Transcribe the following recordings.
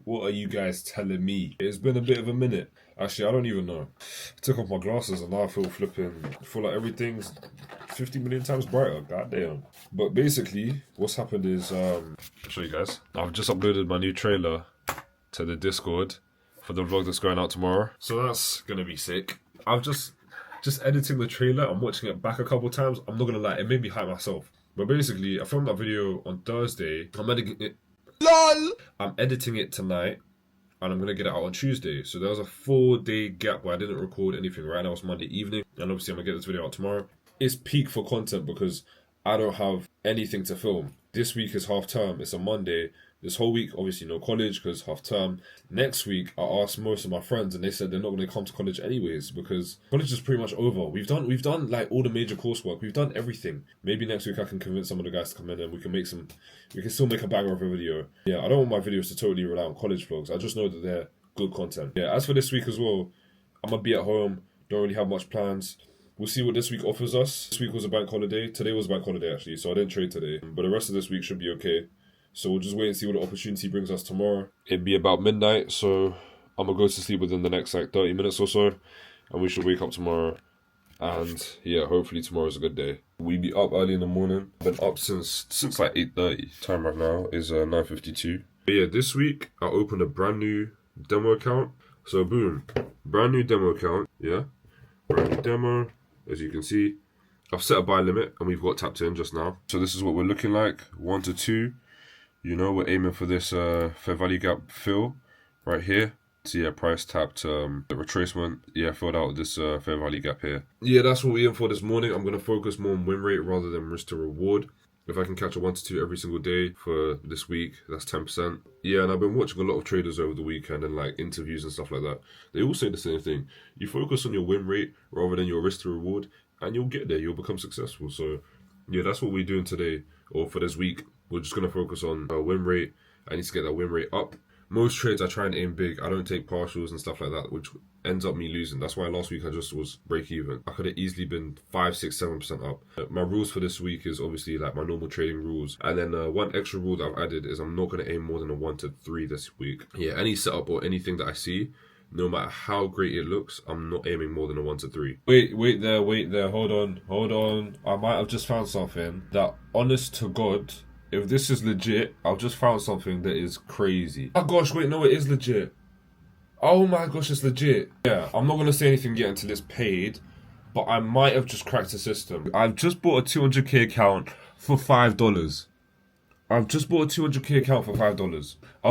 What are you guys telling me? It's been a bit of a minute. Actually, I don't even know. I took off my glasses and now I feel like everything's 50 million times brighter. Goddamn. But basically, what's happened is, I'll show you guys. I've just uploaded my new trailer to the Discord for the vlog that's going out tomorrow. So that's gonna be sick. I've just editing the trailer. I'm watching it back a couple times. I'm not gonna lie, it made me hype myself. But basically, I filmed that video on Thursday. I'm editing it tonight, and I'm gonna get it out on Tuesday. So there was a 4-day gap where I didn't record anything. Right now it's Monday evening, and obviously I'm gonna get this video out tomorrow. It's peak for content because I don't have anything to film. This week is half term. It's a Monday. This whole week, obviously no college because half term. Next week, I asked most of my friends and they said they're not going to come to college anyways because college is pretty much over. We've done like all the major coursework. We've done everything. Maybe next week I can convince some of the guys to come in and we can still make a banger of a video. Yeah, I don't want my videos to totally rely on college vlogs. I just know that they're good content. Yeah, as for this week as well, I'm going to be at home. Don't really have much plans. We'll see what this week offers us. This week was a bank holiday. Today was a bank holiday actually, so I didn't trade today. But the rest of this week should be okay. So we'll just wait and see what the opportunity brings us tomorrow. It'd be about midnight, so I'm gonna go to sleep within the next like 30 minutes or so. And we should wake up tomorrow. And yeah, hopefully tomorrow's a good day. We be up early in the morning. I've been up since like 8:30. Time right now is 9:52. But yeah, this week I opened a brand new demo account. So boom, brand new demo account, yeah. Brand new demo, as you can see. I've set a buy limit and we've got tapped in just now. So this is what we're looking like, 1 to 2. You know, we're aiming for this fair value gap fill right here. So yeah, price tapped the retracement. Yeah, filled out this fair value gap here. Yeah, that's what we're in for this morning. I'm going to focus more on win rate rather than risk to reward. If I can catch a 1 to 2 every single day for this week, that's 10%. Yeah, and I've been watching a lot of traders over the weekend and like interviews and stuff like that. They all say the same thing. You focus on your win rate rather than your risk to reward and you'll get there. You'll become successful. So yeah, that's what we're doing today or for this week. We're just going to focus on win rate. I need to get that win rate up. Most trades I try and aim big. I don't take partials and stuff like that, which ends up me losing. That's why last week I just was break even. I could have easily been 5, 6, 7% up. My rules for this week is obviously like my normal trading rules. And then one extra rule that I've added is I'm not going to aim more than a 1 to 3 this week. Yeah, any setup or anything that I see, no matter how great it looks, I'm not aiming more than a 1 to 3. Wait there. Hold on. I might have just found something that, honest to God, if this is legit, I've just found something that is crazy. Oh gosh, wait, no, it is legit. Oh my gosh, it's legit. Yeah, I'm not going to say anything yet until it's paid, but I might have just cracked the system. I've just bought a 200k account for $5. I'll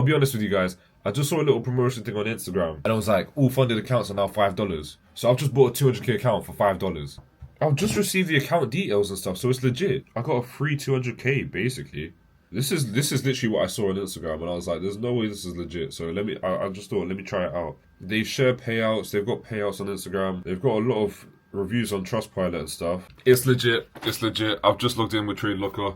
be honest with you guys, I just saw a little promotion thing on Instagram, and I was like, all funded accounts are now $5. So I've just bought a 200k account for $5. I've just received the account details and stuff, so it's legit. I got a free 200k basically. This is literally what I saw on Instagram, and I was like, "There's no way this is legit." So I just thought, let me try it out. They share payouts. They've got payouts on Instagram. They've got a lot of reviews on Trustpilot and stuff. It's legit. I've just logged in with TradeLocker,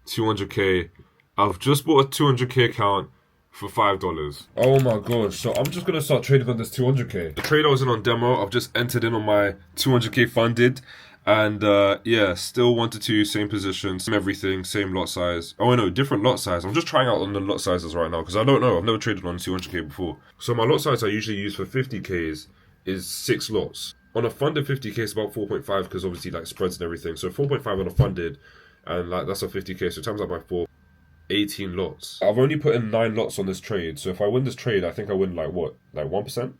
200k. I've just bought a 200k account for $5. Oh my gosh, so I'm just gonna start trading on this 200k. The trade I was in on demo, I've just entered in on my 200k funded, and yeah, still 1 to 2, same position, same everything, same lot size. Oh no, different lot size. I'm just trying out on the lot sizes right now because I don't know, I've never traded on 200k before. So my lot size I usually use for 50ks is 6 lots. On a funded 50k it's about 4.5 because obviously like spreads and everything. So 4.5 on a funded, and like that's a 50k, so times that by 4. 18 lots. I've only put in 9 lots on this trade, so if I win this trade, I think I win like what? Like 1%?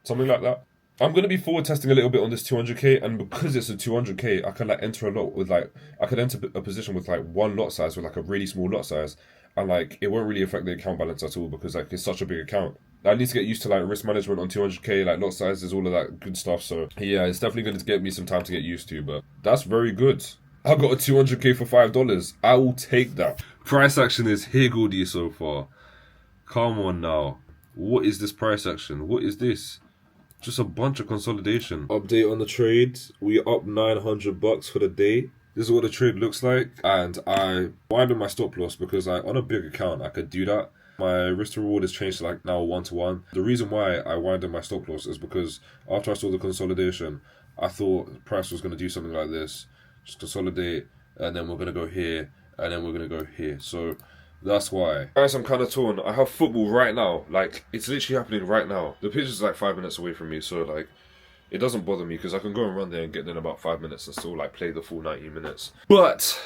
Something like that. I'm going to be forward testing a little bit on this 200k, and because it's a 200k, I can like enter a lot with like, I could enter a position with like 1 lot size, with like a really small lot size, and like it won't really affect the account balance at all because like it's such a big account. I need to get used to like risk management on 200k, like lot sizes, all of that good stuff, so yeah, it's definitely going to get me some time to get used to, but that's very good. I got a 200k for $5. I will take that. Price action is higgledy so far. Come on now. What is this price action? What is this? Just a bunch of consolidation. Update on the trade. We up $900 for the day. This is what the trade looks like. And I winded my stop loss because on a big account, I could do that. My risk to reward has changed to like now 1 to 1. The reason why I winded my stop loss is because after I saw the consolidation, I thought the price was going to do something like this. Just consolidate, and then we're going to go here, and then we're going to go here. So That's why. Guys, I'm kind of torn. I have football right now. Like, it's literally happening right now. The pitch is like 5 minutes away from me, so like, it doesn't bother me because I can go and run there and get in about 5 minutes and still like play the full 90 minutes. But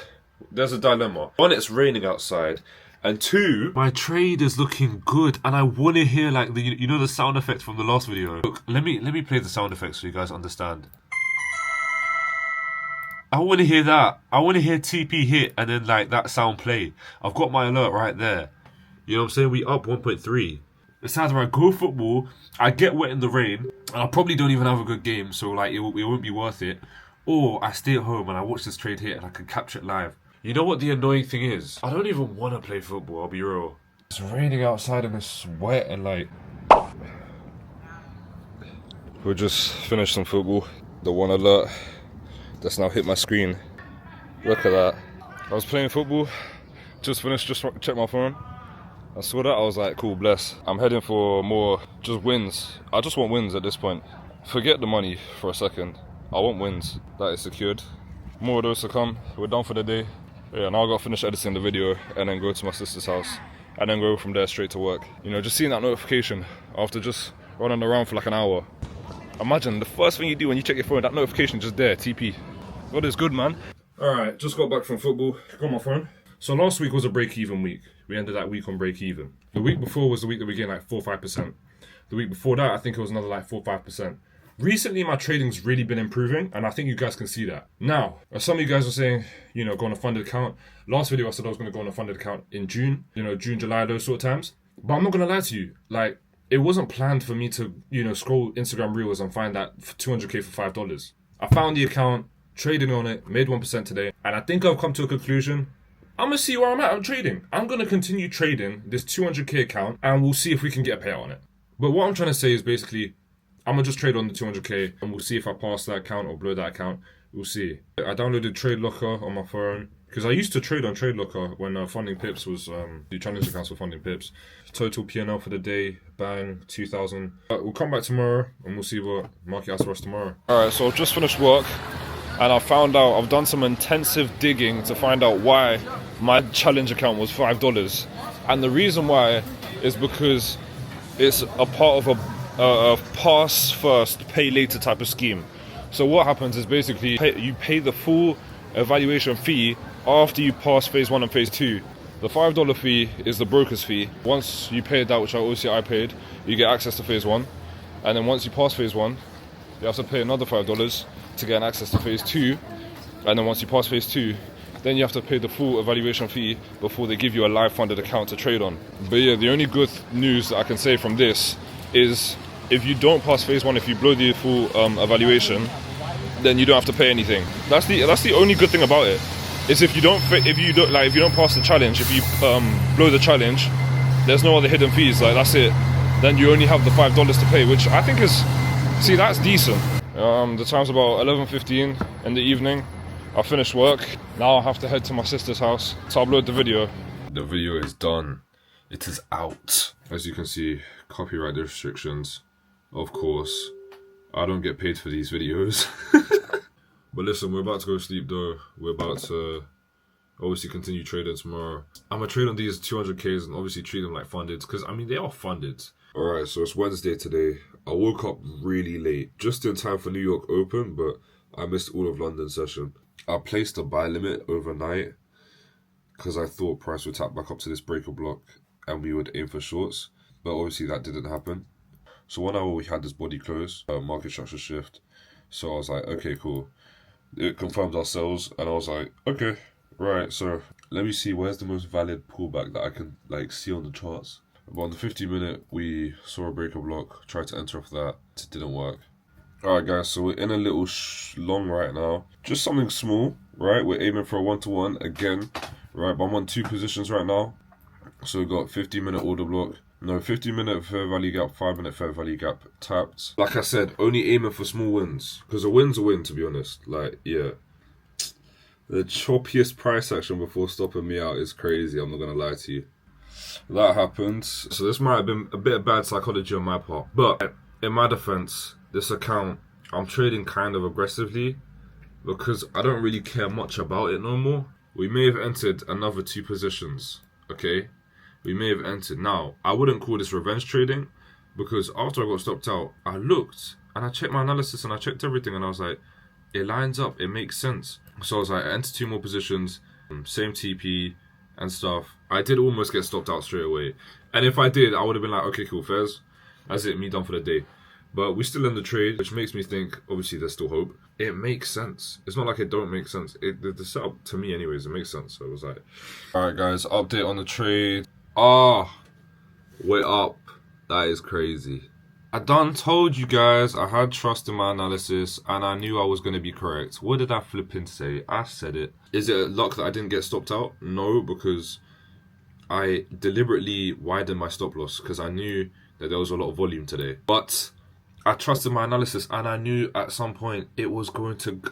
there's a dilemma. One, it's raining outside. And two, my trade is looking good, and I want to hear like the the sound effects from the last video. Look, let me play the sound effects so you guys understand. I want to hear that. I want to hear TP hit and then like that sound play. I've got my alert right there. You know what I'm saying? We up 1.3. It's either I go football, I get wet in the rain, and I probably don't even have a good game, so like it won't be worth it, or I stay at home and I watch this trade hit and I can capture it live. You know what the annoying thing is? I don't even want to play football, I'll be real. It's raining outside and it's wet and like... We just finished some football. The one alert that's now hit my screen. Look at that. I was playing football, just finished, just checked my phone. I saw that, I was like, cool, bless. I'm heading for more just wins. I just want wins at this point. Forget the money for a second. I want wins. That is secured. More of those to come. We're done for the day. Yeah, now I gotta finish editing the video and then go to my sister's house and then go from there straight to work. You know, just seeing that notification after just running around for like an hour. Imagine the first thing you do when you check your phone, that notification just there, TP. God is good, man. Alright, just got back from football. Got my phone. So last week was a break-even week. We ended that week on break-even. The week before was the week that we gained like 4 or 5%. The week before that, I think it was another like 4 or 5%. Recently, my trading's really been improving, and I think you guys can see that. Now, some of you guys are saying, you know, go on a funded account. Last video, I said I was going to go on a funded account in June, you know, June, July, those sort of times. But I'm not going to lie to you. Like, it wasn't planned for me to, you know, scroll Instagram Reels and find that for 200k for $5. I found the account, traded on it, made 1% today, and I think I've come to a conclusion. I'm going to see where I'm at. I'm trading. I'm going to continue trading this 200k account, and we'll see if we can get a payout on it. But what I'm trying to say is basically, I'm going to just trade on the 200k and we'll see if I pass that account or blow that account. We'll see. I downloaded Trade Locker on my phone because I used to trade on Trade Locker when funding pips was the challenge accounts for funding pips. Total P&L for the day, bang, 2,000. We'll come back tomorrow and we'll see what market has for us tomorrow. Alright, so I've just finished work and I found out, I've done some intensive digging to find out why my challenge account was $5. And the reason why is because it's a part of a pass first, pay later type of scheme. So what happens is basically you pay the full evaluation fee after you pass phase 1 and phase 2. The $5 fee is the broker's fee. Once you pay that, which I paid, you get access to phase 1. And then once you pass phase 1, you have to pay another $5 to get access to phase 2. And then once you pass phase 2, then you have to pay the full evaluation fee before they give you a live funded account to trade on. But yeah, the only good news that I can say from this is if you don't pass phase 1, if you blow the full evaluation, then you don't have to pay anything. That's the only good thing about it. Is if you don't pass the challenge, if you blow the challenge, there's no other hidden fees. Like that's it. Then you only have the $5 to pay, which I think is, see, that's decent. The time's about 11:15 in the evening. I finished work. Now I have to head to my sister's house to upload the video. The video is done. It is out. As you can see, copyright restrictions. Of course, I don't get paid for these videos. But listen, we're about to go to sleep though. We're about to obviously continue trading tomorrow. I'm gonna trade on these 200Ks and obviously treat them like funded, because I mean, they are funded. Alright, so it's Wednesday today. I woke up really late, just in time for New York Open, but I missed all of London session. I placed a buy limit overnight because I thought price would tap back up to this breaker block and we would aim for shorts, but obviously that didn't happen. So 1 hour we had this body close, market structure shift. So I was like, okay, cool. It confirmed our sells, and I was like, okay, right. So let me see where's the most valid pullback that I can like see on the charts. But on the 50-minute, we saw a breaker block. Tried to enter off that, it didn't work. All right, guys. So we're in a little long right now. Just something small, right? We're aiming for a 1-to-1 again, right? But I'm on 2 positions right now. So we've got 50-minute order block. No, 50-minute fair value gap, 5-minute fair value gap tapped. Like I said, only aiming for small wins. Because a win's a win, to be honest. Like, yeah. The choppiest price action before stopping me out is crazy, I'm not going to lie to you. That happened. So this might have been a bit of bad psychology on my part. But in my defense, this account, I'm trading kind of aggressively because I don't really care much about it no more. We may have entered another 2 positions, okay? we may have entered. Now, I wouldn't call this revenge trading, because after I got stopped out, I looked and I checked my analysis and I checked everything, and I was like, it lines up, it makes sense. So I was like, I entered 2 more positions, same TP and stuff. I did almost get stopped out straight away. And if I did, I would have been like, okay, cool, Fez, that's it, me done for the day. But we still in the trade, which makes me think, obviously there's still hope. It makes sense. It's not like it don't make sense. The setup, to me anyways, it makes sense. So it was like, alright guys, update on the trade. We're up. That is crazy. I done told you guys I had trust in my analysis and I knew I was going to be correct. What did I flipping say? I said it. Is it luck that I didn't get stopped out? No, because I deliberately widened my stop loss because I knew that there was a lot of volume today. But I trusted my analysis and I knew at some point it was going to,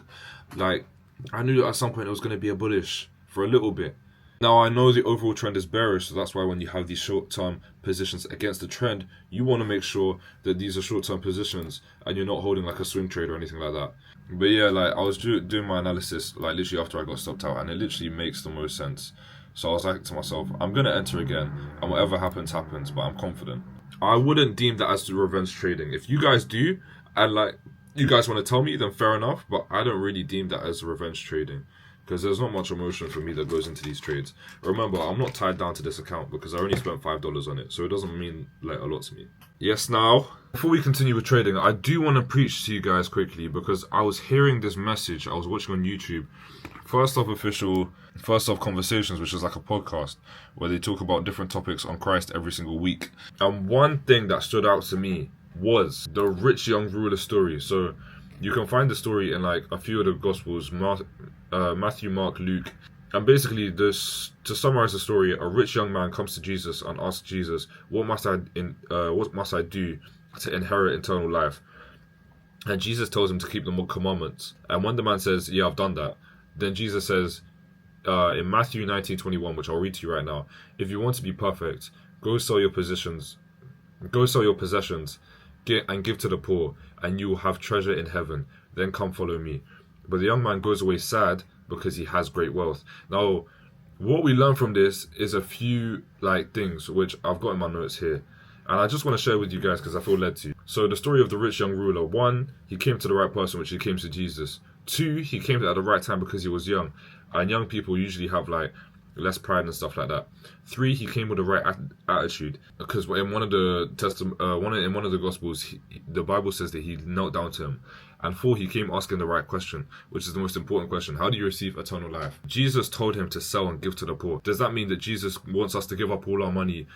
I knew at some point it was going to be a bullish for a little bit. Now, I know the overall trend is bearish, so that's why when you have these short-term positions against the trend, you want to make sure that these are short-term positions and you're not holding like a swing trade or anything like that. But yeah, like I was doing my analysis like literally after I got stopped out, and it literally makes the most sense. So I was like to myself, I'm going to enter again, and whatever happens, happens, but I'm confident. I wouldn't deem that as revenge trading. If you guys do, and like you guys want to tell me, then fair enough, but I don't really deem that as revenge trading, because there's not much emotion for me that goes into these trades. Remember, I'm not tied down to this account because I only spent $5 on it, so it doesn't mean like a lot to me. Yes, now, before we continue with trading, I do want to preach to you guys quickly, because I was hearing this message, I was watching on YouTube, First Off Conversations, which is like a podcast where they talk about different topics on Christ every single week. And one thing that stood out to me was the rich young ruler story. So you can find the story in like a few of the Gospels, Matthew, Mark, Luke. And basically, this, to summarize the story, a rich young man comes to Jesus and asks Jesus, what must I do to inherit eternal life? And Jesus tells him to keep the commandments. And when the man says, yeah, I've done that, then Jesus says, in Matthew 19:21, which I'll read to you right now, if you want to be perfect, go sell your possessions, and give to the poor, and you will have treasure in heaven. Then come follow me. But the young man goes away sad because he has great wealth. Now, what we learn from this is a few like things which I've got in my notes here, and I just want to share with you guys because I feel led to. So the story of the rich young ruler: 1, he came to the right person, which he came to Jesus. 2, he came at the right time because he was young, and young people usually have like less pride and stuff like that. 3, he came with the right attitude, because in one of the Gospels, the Bible says that he knelt down to him. And 4, he came asking the right question, which is the most important question: how do you receive eternal life? Jesus told him to sell and give to the poor. Does that mean that Jesus wants us to give up all our money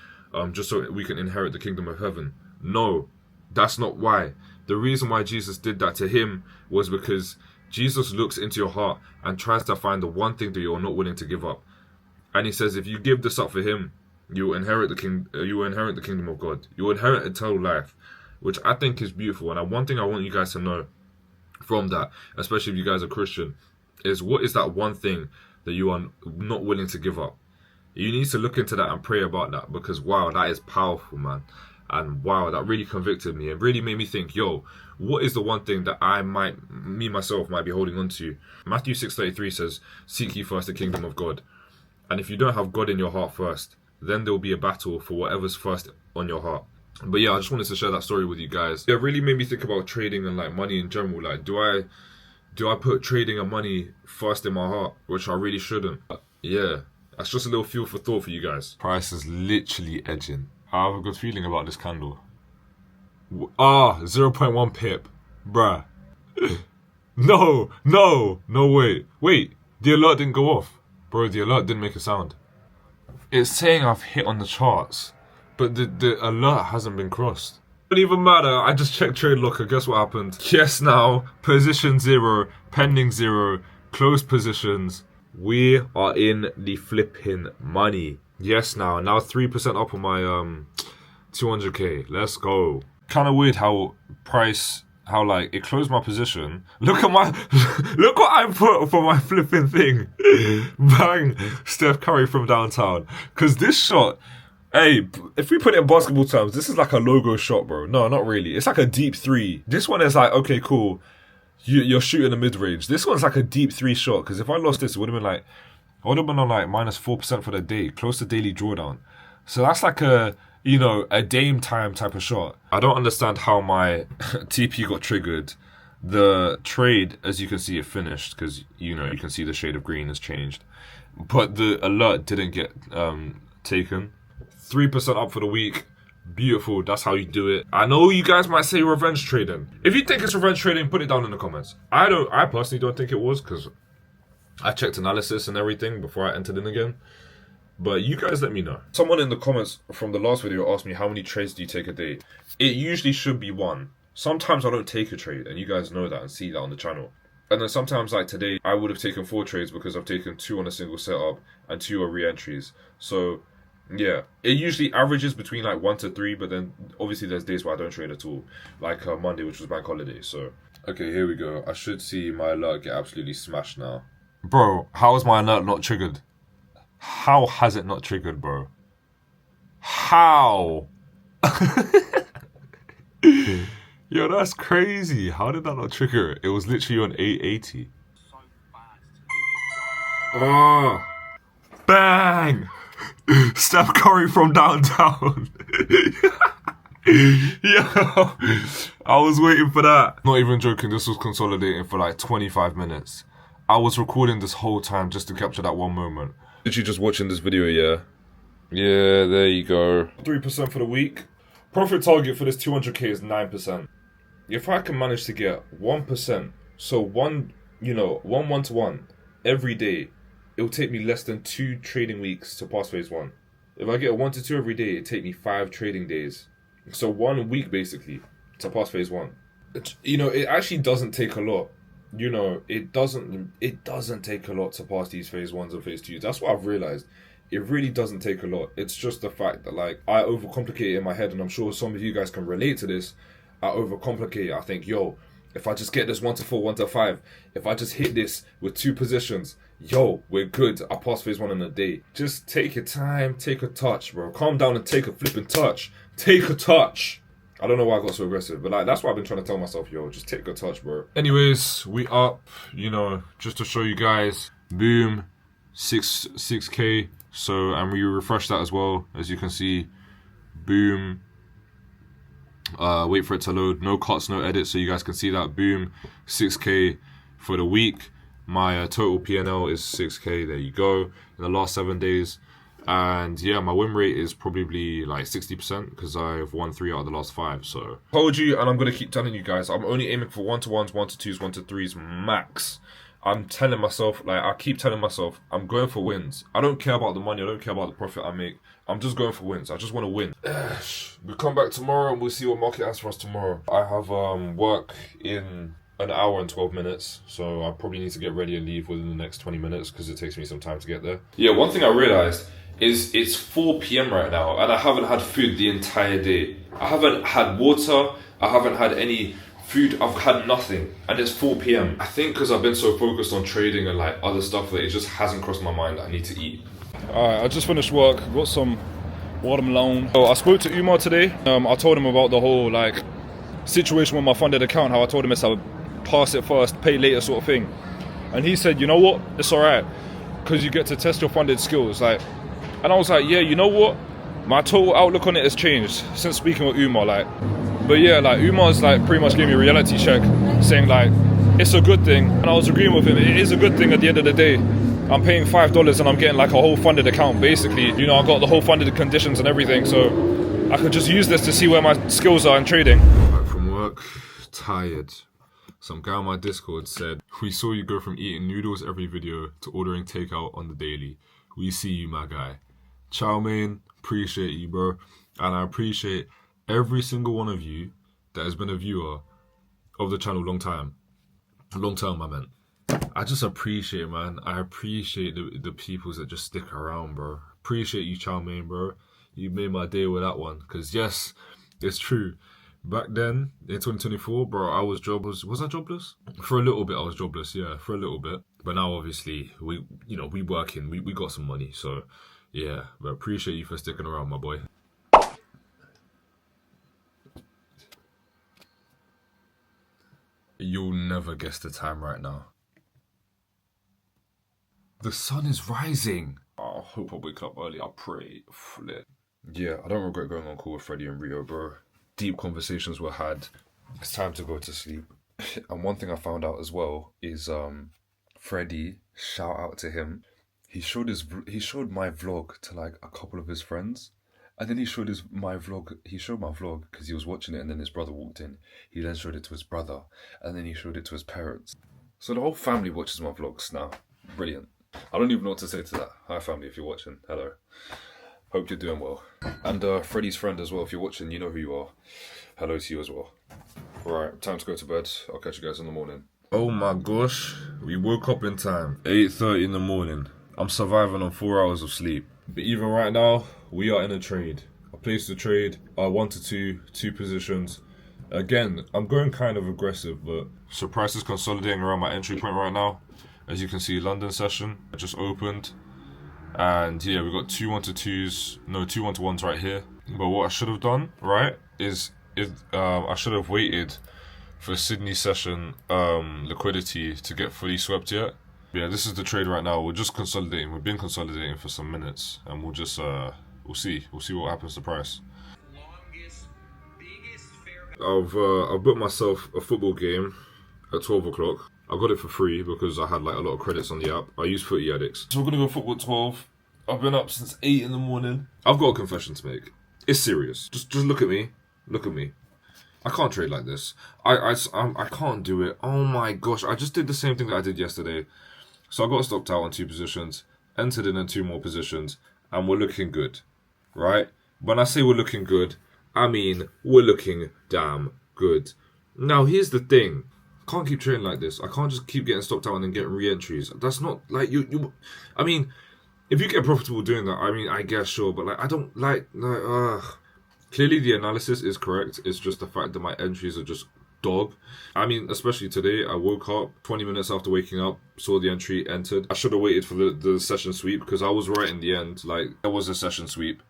just so we can inherit the kingdom of heaven? No, that's not why. The reason why Jesus did that to him was because Jesus looks into your heart and tries to find the one thing that you're not willing to give up. And he says, if you give this up for him, you will inherit the kingdom of God. You will inherit eternal life, which I think is beautiful. And one thing I want you guys to know from that, especially if you guys are Christian, is what is that one thing that you are not willing to give up? You need to look into that and pray about that, because wow, that is powerful, man. And wow, that really convicted me and really made me think, yo, what is the one thing that myself might be holding on to? Matthew 6:33 says, seek ye first the kingdom of God. And if you don't have God in your heart first, then there will be a battle for whatever's first on your heart. But yeah, I just wanted to share that story with you guys. It really made me think about trading and like money in general. Like, do I put trading and money first in my heart, which I really shouldn't? But yeah, that's just a little fuel for thought for you guys. Price is literally edging. I have a good feeling about this candle. 0.1 pip. Bruh. No, wait. The alert didn't go off. Bro, the alert didn't make a sound. It's saying I've hit on the charts, but the alert hasn't been crossed. Don't even matter, I just checked trade locker, guess what happened? Yes, now, position 0, pending 0, closed positions. We are in the flipping money. Yes, now 3% up on my 200k. Let's go. Kind of weird how like it closed my position. Look what I put for my flipping thing. Bang, Steph Curry from downtown. Cause this shot, hey, if we put it in basketball terms, this is like a logo shot, bro. No, not really. It's like a deep 3. This one is like, okay, cool. You're shooting a mid range. This one's like a deep 3 shot. Because if I lost this, it would have been like, I would have been on like -4% for the day, close to daily drawdown. So that's like a, you know, a Dame time type of shot. I don't understand how my TP got triggered. The trade, as you can see, it finished because, you know, you can see the shade of green has changed. But the alert didn't get taken. 3% up for the week. Beautiful. That's how you do it. I know you guys might say revenge trading. If you think it's revenge trading, put it down in the comments. I personally don't think it was, because I checked analysis and everything before I entered in again. But you guys let me know. Someone in the comments from the last video asked me, how many trades do you take a day? It usually should be one. Sometimes I don't take a trade, and you guys know that and see that on the channel. And then sometimes, like today, I would have taken 4 trades because I've taken 2 on a single setup and 2 are re-entries. So yeah, it usually averages between like 1 to 3, but then obviously there's days where I don't trade at all, like Monday, which was bank holiday. So okay, here we go. I should see my alert get absolutely smashed now. Bro, how is my alert not triggered? How has it not triggered, bro? How? Yo, that's crazy. How did that not trigger it? It was literally on 880. Oh, bang! Steph Curry from downtown. Yo, I was waiting for that. Not even joking, this was consolidating for like 25 minutes. I was recording this whole time just to capture that one moment. Literally just watching this video, yeah. Yeah, there you go. 3% for the week. Profit target for this 200k is 9%. If I can manage to get 1%, so one to one every day, it will take me less than 2 trading weeks to pass phase 1. If I get a 1 to 2 every day, it take me 5 trading days. So 1 week basically to pass phase 1. It actually doesn't take a lot. It doesn't take a lot to pass these phase 1s and phase 2s. That's what I've realized. It really doesn't take a lot. It's just the fact that like I overcomplicate it in my head, and I'm sure some of you guys can relate to this. I overcomplicate it. I think, yo, if I just get this 1 to 4, 1 to 5, if I just hit this with 2 positions, yo, we're good. I pass phase 1 in a day. Just take your time, take a touch, bro. Calm down and take a flipping touch. Take a touch. I don't know why I got so aggressive, but like that's what I've been trying to tell myself, yo, just take a touch, bro. Anyways, we up, just to show you guys. Boom, 6k. So, and we refresh that as well, as you can see. Boom. Wait for it to load. No cuts, no edits, so you guys can see that. Boom, 6k for the week. My total PNL is 6k. There you go. In the last 7 days. And yeah, my win rate is probably like 60% because I've won 3 out of the last 5. So told you, and I'm gonna keep telling you guys, I'm only aiming for 1-to-1s, 1-to-2s, 1-to-3s max. I'm telling myself, I keep telling myself, I'm going for wins. I don't care about the money, I don't care about the profit I make. I'm just going for wins. I just want to win. We'll come back tomorrow and we'll see what market has for us tomorrow. I have work in an hour and 12 minutes, so I probably need to get ready and leave within the next 20 minutes because it takes me some time to get there. Yeah, one thing I realized is it's 4 p.m. right now and I haven't had food the entire day. I haven't had water, I haven't had any food, I've had nothing, and it's 4 p.m. I think because I've been so focused on trading and like other stuff that it just hasn't crossed my mind that I need to eat. Alright, I just finished work, got some watermelon. So I spoke to Umar today. I told him about the whole like situation with my funded account, how I told him it's a pass it first, pay later sort of thing. And he said, you know what, it's alright, because you get to test your funded skills. And I was like, yeah, you know what? My total outlook on it has changed since speaking with Umar. But yeah, Umar's pretty much gave me a reality check, saying it's a good thing. And I was agreeing with him. It is a good thing at the end of the day. I'm paying $5 and I'm getting a whole funded account. Basically, I got the whole funded conditions and everything. So I could just use this to see where my skills are in trading. Back from work, tired. Some guy on my Discord said, we saw you go from eating noodles every video to ordering takeout on the daily. We see you, my guy. Chow mein, appreciate you, bro. And I appreciate every single one of you that has been a viewer of the channel long term, I meant. I just appreciate, man. I appreciate the peoples that just stick around, bro. Appreciate you, Chow mein, bro. You made my day with that one. Because yes, it's true. Back then, in 2024, bro, I was jobless. Was I jobless? For a little bit, I was jobless, yeah, for a little bit. But now, obviously, we working, we got some money. So, yeah, but appreciate you for sticking around, my boy. You'll never guess the time right now. The sun is rising. I hope I wake up early. I pray. Flip. Yeah, I don't regret going on call with Freddie and Rio, bro. Deep conversations were had. It's time to go to sleep. And one thing I found out as well is Freddie, shout out to him. He showed my vlog to like a couple of his friends. And then he showed my vlog because he was watching it and then his brother walked in. He then showed it to his brother and then he showed it to his parents. So the whole family watches my vlogs now. Brilliant. I don't even know what to say to that. Hi family, if you're watching, hello. Hope you're doing well. And Freddie's friend as well, if you're watching, you know who you are. Hello to you as well. Right, time to go to bed. I'll catch you guys in the morning. Oh my gosh, we woke up in time. 8:30 in the morning. I'm surviving on 4 hours of sleep. But even right now, we are in a trade. I placed the trade, 1 to 2, 2 positions. Again, I'm going kind of aggressive, but so price is consolidating around my entry point right now. As you can see, London session just opened. And yeah, we've got 2 1 to 2s, no 2 1 to 1s right here. But what I should have done, right, is I should have waited for Sydney session liquidity to get fully swept yet. Yeah, this is the trade right now. We're just consolidating. We've been consolidating for some minutes, and we'll just we'll see what happens to price. I've booked myself a football game at 12 o'clock. I got it for free because I had like a lot of credits on the app. I use Footy Addicts. So we're gonna go football at 12. I've been up since 8 in the morning. I've got a confession to make. It's serious. Just look at me. Look at me. I can't trade like this. I can't do it. Oh my gosh. I just did the same thing that I did yesterday. So I got stopped out on 2 positions, entered in 2 more positions, and we're looking good, right? When I say we're looking good, I mean we're looking damn good. Now here's the thing. I can't keep trading like this. I can't just keep getting stopped out and then getting re-entries. That's not like you. I mean, if you get profitable doing that, I mean, I guess sure, but like I don't like. Clearly the analysis is correct. It's just the fact that my entries are just dog. I mean, especially today, I woke up 20 minutes after waking up, saw the entry, entered. I should have waited for the session sweep because I was right in the end. Like, there was a session sweep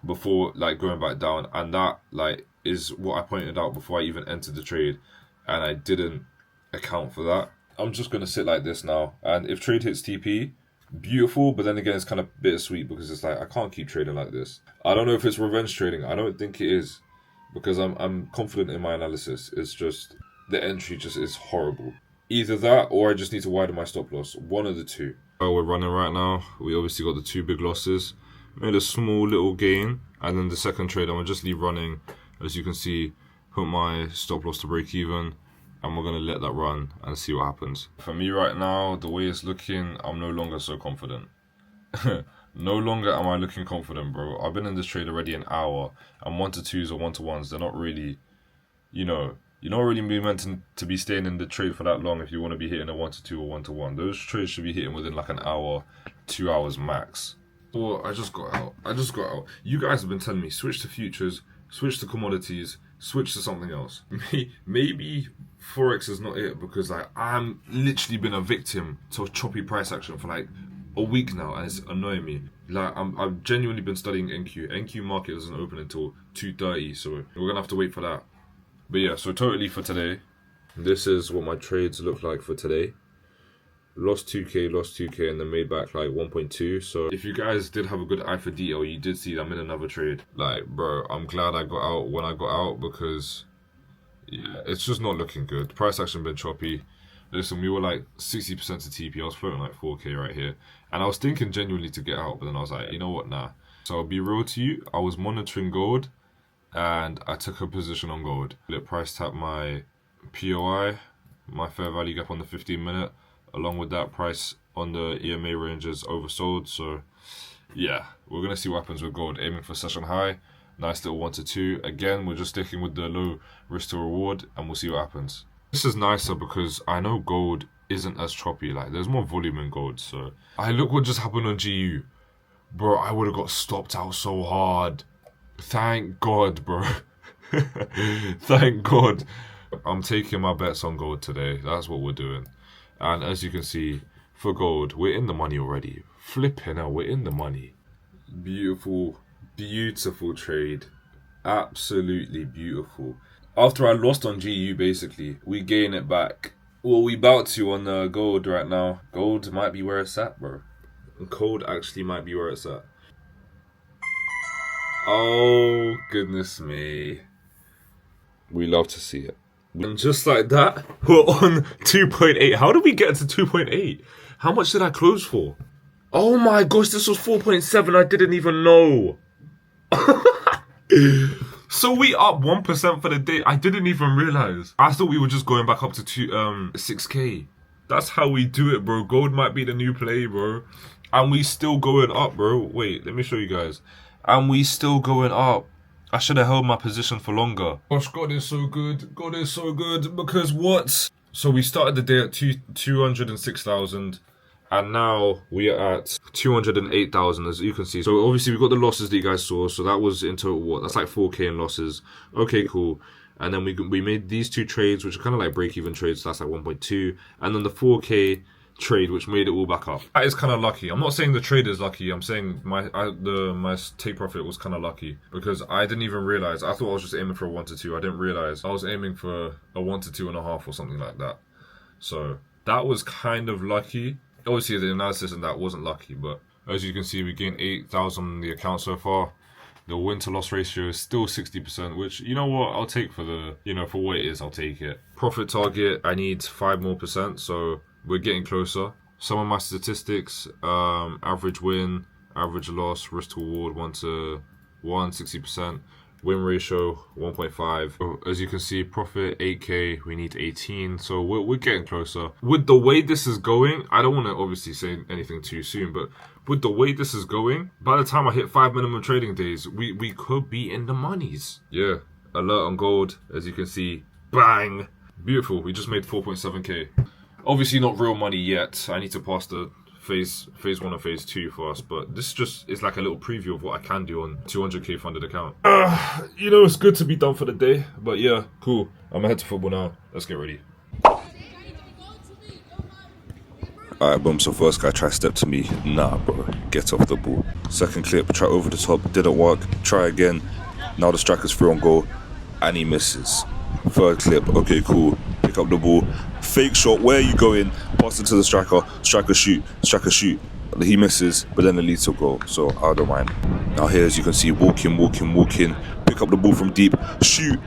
before, like, going back down. And that, like, is what I pointed out before I even entered the trade. And I didn't account for that. I'm just going to sit like this now. And if trade hits TP, beautiful. But then again, it's kind of bittersweet because it's like, I can't keep trading like this. I don't know if it's revenge trading. I don't think it is. Because I'm confident in my analysis. It's just, the entry just is horrible. Either that, or I just need to widen my stop loss. One of the two. Oh, we're running right now. We obviously got the 2 big losses. Made a small little gain. And then the second trade, I'm going to just leave running. As you can see, put my stop loss to break even. And we're going to let that run and see what happens. For me right now, the way it's looking, I'm no longer so confident. No longer am I looking confident, bro. I've been in this trade already an hour, and 1 to 2s or 1 to 1s, they're not really, you know, you're not really meant to be staying in the trade for that long if you want to be hitting a 1 to 2 or 1 to 1. Those trades should be hitting within like an hour, 2 hours max. Well, I just got out. You guys have been telling me, switch to futures, switch to commodities, switch to something else. Maybe Forex is not it because like I'm literally been a victim to choppy price action for like a week now, and it's annoying me. Like I've genuinely been studying NQ. NQ market doesn't open until 2:30, so we're gonna have to wait for that. But yeah, so totally for today, this is what my trades look like for today. Lost 2k, and then made back like 1.2. So if you guys did have a good eye for detail, you did see that I'm in another trade. Like, bro, I'm glad I got out when I got out because yeah, it's just not looking good. Price action been choppy. Listen, we were like 60% to TP. I was floating like 4k right here. And I was thinking genuinely to get out, but then I was like, you know what, nah. So I'll be real to you. I was monitoring gold and I took a position on gold. It price tapped my POI, my fair value gap on the 15 minute. Along with that, price on the EMA range is oversold. So yeah, we're going to see what happens with gold. Aiming for session high. Nice little 1 to 2. Again, we're just sticking with the low risk to reward and we'll see what happens. This is nicer because I know gold isn't as choppy. Like, there's more volume in gold. So, look what just happened on GU. Bro, I would have got stopped out so hard. Thank God, bro. Thank God. I'm taking my bets on gold today. That's what we're doing. And as you can see, for gold, we're in the money already. Flipping hell, we're in the money. Beautiful, beautiful trade. Absolutely beautiful. After I lost on GU, basically, we gain it back. Well, we about to on gold right now. Gold might be where it's at, bro. Gold actually might be where it's at. Oh, goodness me. We love to see it. And just like that, we're on 2.8. How did we get to 2.8? How much did I close for? Oh my gosh, this was 4.7. I didn't even know. So we up 1% for the day. I didn't even realize. I thought we were just going back up to 6K. That's how we do it, bro. Gold might be the new play, bro. And we still going up, bro. Wait, let me show you guys. And we still going up. I should have held my position for longer. Gosh, God is so good. God is so good. Because what? So we started the day at 206,000. And now we are at 208,000, as you can see. So obviously we got the losses that you guys saw. So that was in total what? That's like 4K in losses. Okay, cool. And then we made these two trades, which are kind of like break-even trades. So that's like 1.2. And then the 4K trade, which made it all back up. That is kind of lucky. I'm not saying the trade is lucky. I'm saying my take profit was kind of lucky because I didn't even realize. I thought I was just aiming for a 1 to 2. I didn't realize I was aiming for a 1 to 2.5 or something like that. So that was kind of lucky. Obviously, the analysis and that wasn't lucky, but as you can see, we gained 8,000 on the account so far. The win to loss ratio is still 60%, which, you know what, I'll take for the, for what it is, I'll take it. Profit target, I need 5 more percent, so we're getting closer. Some of my statistics, average win, average loss, risk to reward 1 to 1, 60%. Win ratio 1.5. As you can see, profit 8K, we need 18, so we're getting closer. With the way this is going, I don't want to obviously say anything too soon, but with the way this is going, by the time I hit 5 minimum trading days, we could be in the monies. Yeah, alert on gold, as you can see, bang! Beautiful, we just made 4.7K. Obviously not real money yet, I need to pass the phase 1 and phase 2 for us, but this just is like a little preview of what I can do on 200K funded account. It's good to be done for the day, but yeah, cool. I'm gonna head to football now. Let's get ready. Alright, boom, so first guy try step to me. Nah, bro, get off the ball. Second clip, try over the top, didn't work. Try again. Now the striker's through on goal, and he misses. Third clip, okay, cool. Pick up the ball. Fake shot, where are you going? Pass it to the striker. Striker shoot. Striker shoot. He misses, but then it leads to a goal, so I don't mind. Now here, as you can see, walking. Pick up the ball from deep. Shoot.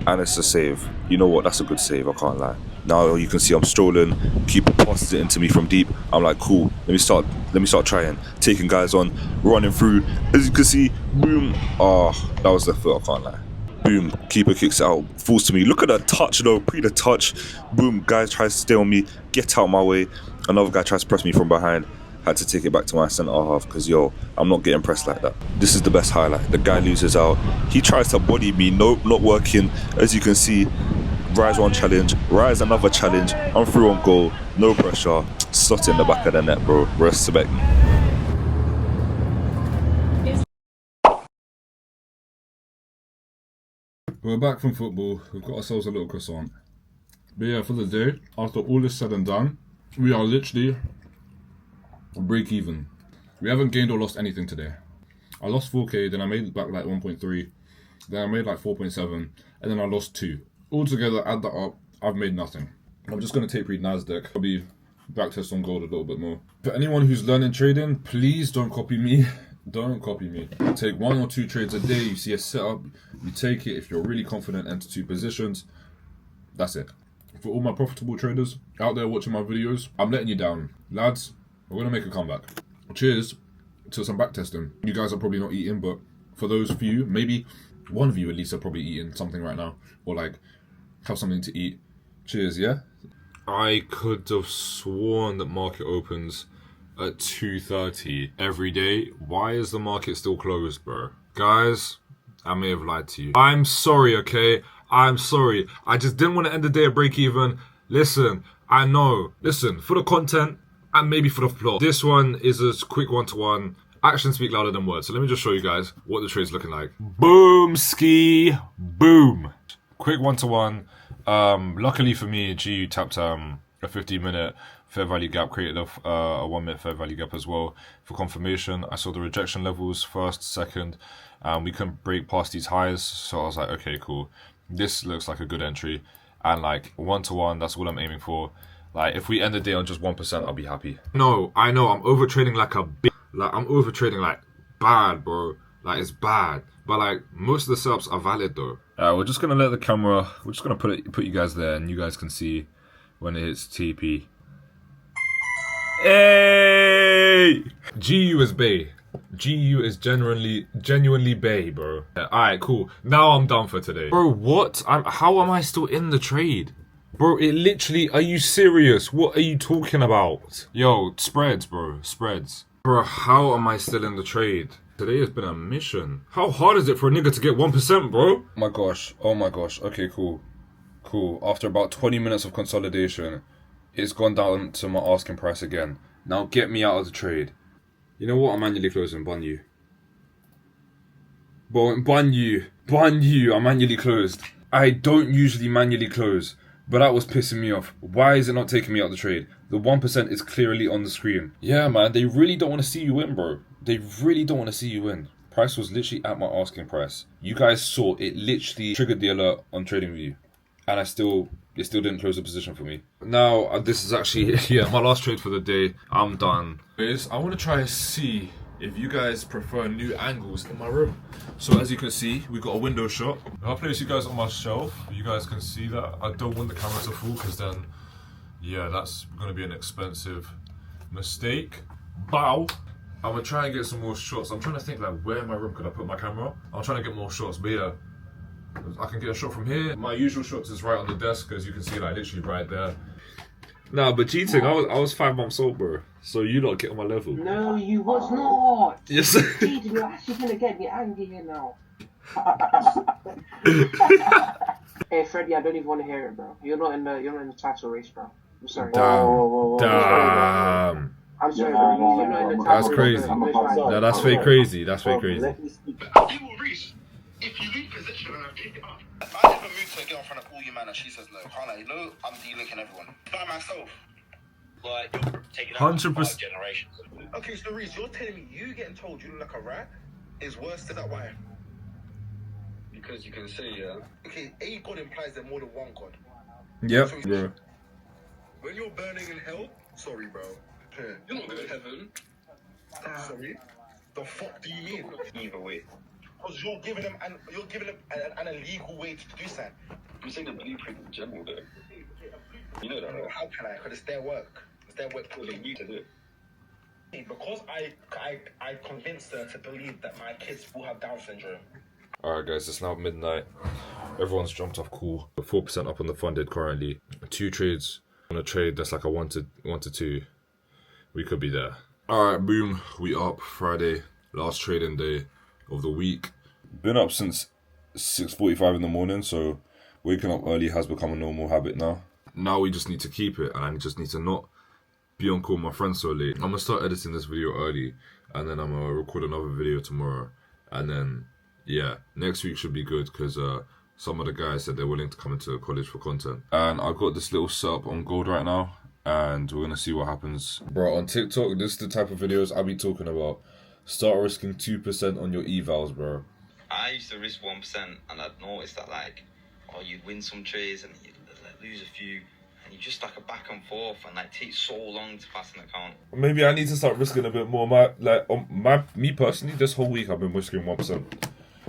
And it's a save. You know what? That's a good save, I can't lie. Now you can see I'm strolling. Keeper passes it into me from deep. I'm like, cool. Let me start trying. Taking guys on. Running through. As you can see, boom. That was the foot, I can't lie. Boom, keeper kicks it out, falls to me. Look at that touch though, pre the touch. Boom, guy tries to stay on me, get out my way. Another guy tries to press me from behind. Had to take it back to my centre half because I'm not getting pressed like that. This is the best highlight. The guy loses out. He tries to body me, nope, not working. As you can see, rise one challenge, rise another challenge. I'm through on goal, no pressure. Slot in the back of the net, bro. Respect. We're back from football. We've got ourselves a little croissant. But yeah, for the day, after all is said and done, we are literally break even. We haven't gained or lost anything today. I lost 4K, then I made back like 1.3, then I made like 4.7, and then I lost 2. Altogether, add that up, I've made nothing. I'm just going to tape read NASDAQ. Probably backtest on gold a little bit more. For anyone who's learning trading, please don't copy me. Don't copy me. Take 1 or 2 trades a day. You see a setup, you take it. If you're really confident, enter 2 positions. That's it. For all my profitable traders out there watching my videos, I'm letting you down. Lads, we're going to make a comeback. Cheers to some backtesting. You guys are probably not eating, but for those few, maybe one of you at least are probably eating something right now. Or like, have something to eat. Cheers, yeah? I could have sworn that market opens at 2:30 every day. Why is the market still closed, bro? Guys, I may have lied to you. I'm sorry, okay? I'm sorry. I just didn't want to end the day at break even. Listen, I know. Listen, for the content and maybe for the plot. This one is a quick 1-to-1. Actions speak louder than words. So let me just show you guys what the trade's looking like. Boom, ski, boom. Quick 1-to-1. Luckily for me, GU tapped a 15-minute fair value gap, created a 1-minute fair value gap as well for confirmation. I saw the rejection levels first, second, and we couldn't break past these highs, so I was like, okay, cool. This looks like a good entry, and like 1-to-1, that's all I'm aiming for. Like, if we end the day on just 1%, I'll be happy. No, I know, I'm overtrading like a bitch. Like, I'm overtrading like bad, bro. Like, it's bad. But like most of the setups are valid though. We're just gonna let the camera. We're just gonna put you guys there, and you guys can see when it hits TP. Hey! GU is Bay. GU is genuinely Bay, bro. Alright, cool. Now I'm done for today. Bro, what? How am I still in the trade? Bro, it literally, are you serious? What are you talking about? Yo, spreads, bro, spreads. Bro, how am I still in the trade? Today has been a mission. How hard is it for a nigga to get 1%, bro? Oh my gosh, okay, cool. Cool, after about 20 minutes of consolidation, it's gone down to my asking price again. Now get me out of the trade. You know what? I'm manually closing. Bun you. Bun you. I'm manually closed. I don't usually manually close, but that was pissing me off. Why is it not taking me out of the trade? The 1% is clearly on the screen. Yeah, man. They really don't want to see you win, bro. They really don't want to see you win. Price was literally at my asking price. You guys saw it literally triggered the alert on TradingView, and it still didn't close the position for me. Now, this is actually, my last trade for the day. I'm done. I want to try and see if you guys prefer new angles in my room. So as you can see, we've got a window shot. I'll place you guys on my shelf. You guys can see that. I don't want the camera to fall because then, yeah, that's going to be an expensive mistake. Bow. I'm going to try and get some more shots. I'm trying to think like where in my room could I put my camera? I'm trying to get more shots, but yeah. I can get a shot from here. My usual shots is right on the desk, as you can see, like literally right there. Nah, but cheating, I was 5 months old, bro. So you lot get on my level. No, you was not. Yes. Cheating, you're actually gonna get me angry here now. Hey, Freddie, I don't even want to hear it, bro. You're not in the title race, bro. I'm sorry. Damn. I'm sorry, bro. You're not in the title That's race, crazy. bro. No, that's fake crazy. That's fake crazy. If you lose position and I pick it up. I never moved to a girl in front of all you man and she says no. Can't I? You know, I'm de-linking everyone. By myself. Like, you're taking out 100%. 5 generations. Okay, so Reese, you're telling me you getting told you look like a rat is worse than that? Why? Because you can see, yeah. Okay, a God implies there's more than one God. Yep, So bro. when you're burning in hell, sorry, bro. You're not going to heaven. Sorry. The fuck do you mean? Either way. Because you're giving them an illegal way to do that. I'm saying the blueprint in general, though. You know that, right? How can I? Because it's their work. It's their work for you to do. Because I convinced her to believe that my kids will have Down syndrome. Alright guys, it's now midnight. Everyone's jumped off cool. 4% up on the funded currently. 2 trades on a trade that's like a 1 to 2. We could be there. Alright, boom. We up Friday. Last trading day of the week. Been up since 6:45 in the morning, so waking up early has become a normal habit now. Now we just need to keep it, and I just need to not be on call with my friends so late. I'm gonna start editing this video early, and then I'm gonna record another video tomorrow, and then yeah, next week should be good because some of the guys said they're willing to come into college for content. And I've got this little setup on gold right now, and we're gonna see what happens. Bro, on TikTok, this is the type of videos I'll be talking about. Start risking 2% on your evals, bro. I used to risk 1%, and I'd noticed that, like, you'd win some trades and you'd lose a few, and you just like a back and forth, and like takes so long to pass an account. Maybe I need to start risking a bit more. Me personally, this whole week I've been risking 1%.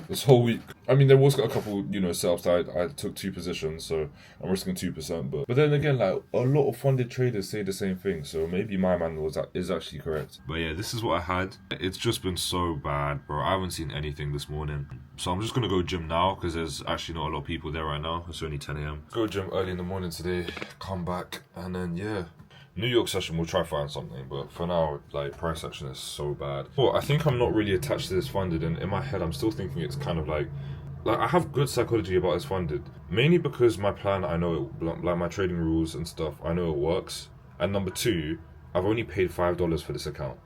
This whole week. I mean, there was a couple, setups that I took 2 positions, so I'm risking 2%. But then again, like, a lot of funded traders say the same thing, so maybe my man is actually correct. But yeah, this is what I had. It's just been so bad, bro. I haven't seen anything this morning. So I'm just going to go gym now, because there's actually not a lot of people there right now. It's only 10 a.m. Go gym early in the morning today, come back, and then, yeah. New York session, we'll try find something, but for now, like, price action is so bad. Well, I think I'm not really attached to this funded, and in my head, I'm still thinking it's kind of like I have good psychology about this funded, mainly because my plan, I know it, like my trading rules and stuff, I know it works. And number 2, I've only paid $5 for this account.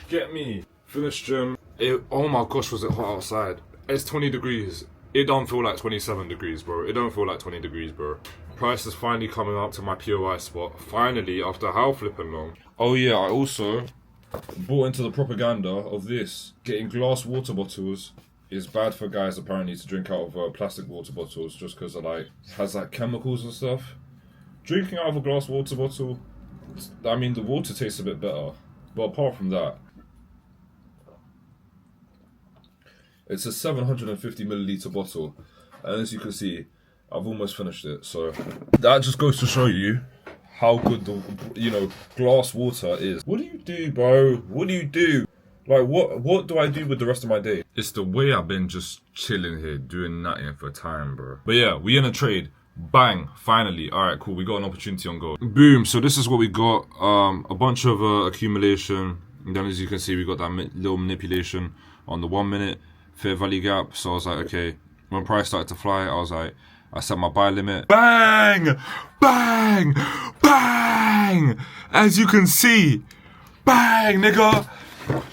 Get me. Finished gym. Oh my gosh, was it hot outside. It's 20 degrees. It don't feel like 27 degrees, bro. It don't feel like 20 degrees, bro. Price is finally coming up to my POI spot. Finally, after how flipping long. Oh yeah, I also bought into the propaganda of this. Getting glass water bottles is bad for guys apparently to drink out of plastic water bottles just because it has like chemicals and stuff. Drinking out of a glass water bottle, I mean, the water tastes a bit better. But apart from that, it's a 750 milliliter bottle. And as you can see, I've almost finished it. So that just goes to show you how good the, glass water is. What do you do, bro? What do you do? Like, what do I do with the rest of my day? It's the way I've been just chilling here, doing nothing for time, bro. But yeah, we in a trade. Bang, finally. All right, cool. We got an opportunity on gold. Boom. So this is what we got. A bunch of accumulation. And then as you can see, we got that little manipulation on the 1 minute fair value gap. So I was like, okay, when price started to fly, I set my buy limit. Bang, bang, bang. As you can see, bang, nigga.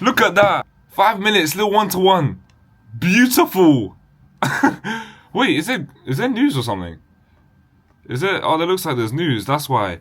Look at that. 5 minutes, little 1-to-1. Beautiful. Wait, is there news or something? Is it? Oh, that looks like there's news. That's why.